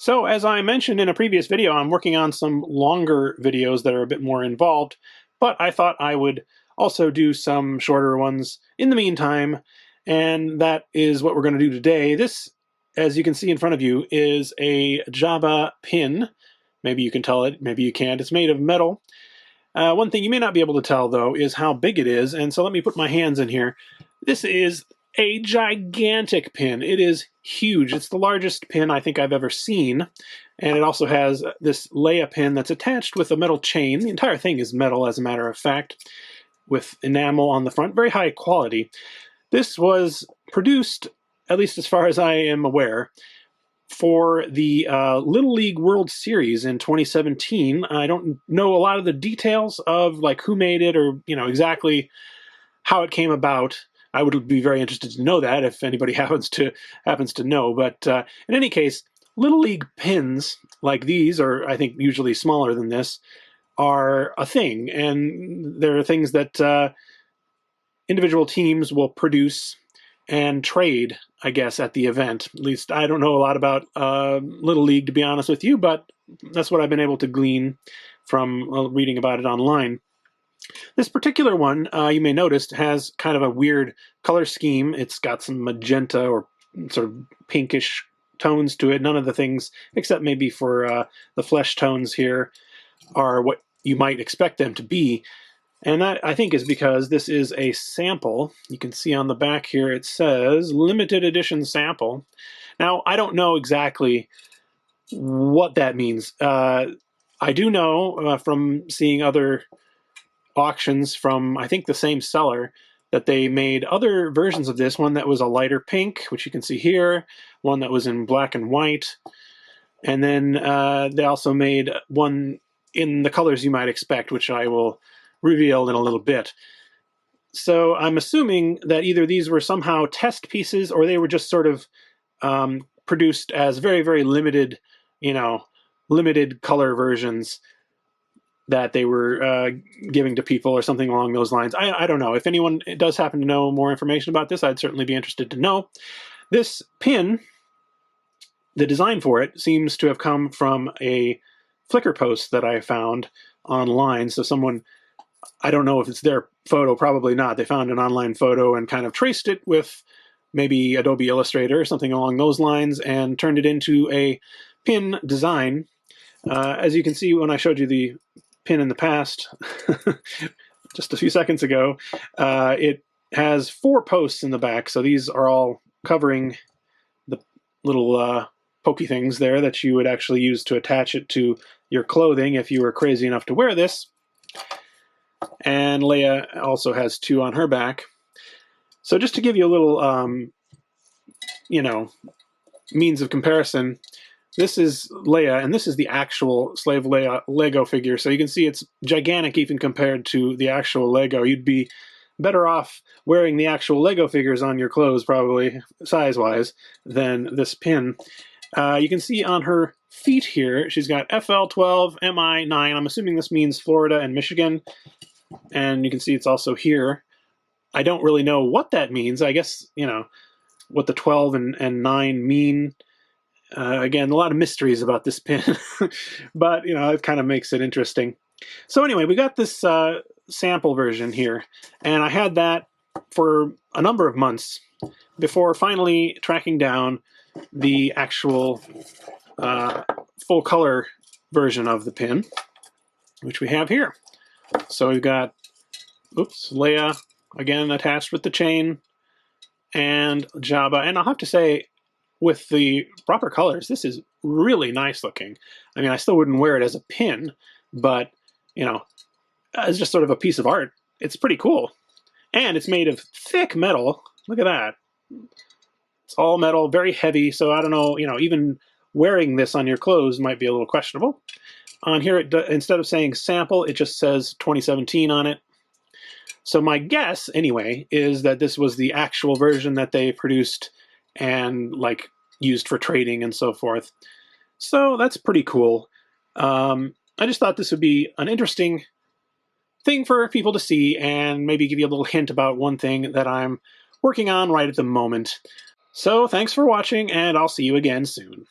So as I mentioned in a previous video, I'm working on some longer videos that are a bit more involved, but I thought I would also do some shorter ones in the meantime, and that is what we're going to do today. This, as you can see in front of you, is a Jabba pin. Maybe you can tell it, maybe you can't. It's made of metal. One thing you may not be able to tell, though, is how big it is, and so let me put my hands in here. This is a gigantic pin. It is huge. It's the largest pin I think I've ever seen, and it also has this Leia pin that's attached with a metal chain. The entire thing is metal, as a matter of fact, with enamel on the front. Very high quality. This was produced, at least as far as I am aware, for the Little League World Series in 2017. I don't know a lot of the details of like who made it or exactly how it came about. I would be very interested to know that if anybody happens to know. But in any case, Little League pins like these, or I think usually smaller than this, are a thing, and they're things that individual teams will produce and trade, I guess, at the event. At least I don't know a lot about Little League, to be honest with you, but that's what I've been able to glean from reading about it online. This particular one, you may notice, has kind of a weird color scheme. It's got some magenta or sort of pinkish tones to it. None of the things, except maybe for the flesh tones here, are what you might expect them to be. And that, I think, is because this is a sample. You can see on the back here it says limited edition sample. Now, I don't know exactly what that means. I do know from seeing other auctions from, I think, the same seller, that they made other versions of this. One that was a lighter pink, which you can see here, one that was in black and white, and then they also made one in the colors you might expect, which I will reveal in a little bit. So I'm assuming that either these were somehow test pieces or they were just sort of produced as very, very limited, limited color versions that they were giving to people or something along those lines. I don't know. If anyone does happen to know more information about this, I'd certainly be interested to know. This pin, the design for it, seems to have come from a Flickr post that I found online. So someone, I don't know if it's their photo, probably not. They found an online photo and kind of traced it with maybe Adobe Illustrator or something along those lines and turned it into a pin design. As you can see when I showed you the pin in the past, just a few seconds ago, it has 4 posts in the back, so these are all covering the little pokey things there that you would actually use to attach it to your clothing if you were crazy enough to wear this. And Leia also has 2 on her back. So just to give you a little, means of comparison, this is Leia, and this is the actual Slave Leia Lego figure. So you can see it's gigantic even compared to the actual Lego. You'd be better off wearing the actual Lego figures on your clothes, probably, size-wise, than this pin. You can see on her feet here, she's got FL12, MI9. I'm assuming this means Florida and Michigan. And you can see it's also here. I don't really know what that means. I guess, what the 12 and 9 mean. Again, a lot of mysteries about this pin, but, it kind of makes it interesting. So anyway, we got this sample version here, and I had that for a number of months before finally tracking down the actual full color version of the pin, which we have here. So we've got, Leia, again, attached with the chain, and Jabba. And I'll have to say, with the proper colors, this is really nice looking. I mean, I still wouldn't wear it as a pin, but, as just sort of a piece of art, it's pretty cool. And it's made of thick metal. Look at that. It's all metal, very heavy, so I don't know, even wearing this on your clothes might be a little questionable. On here, instead of saying sample, it just says 2017 on it. So my guess, anyway, is that this was the actual version that they produced and used for trading and so forth. So that's pretty cool. I just thought this would be an interesting thing for people to see and maybe give you a little hint about one thing that I'm working on right at the moment. So thanks for watching, and I'll see you again soon.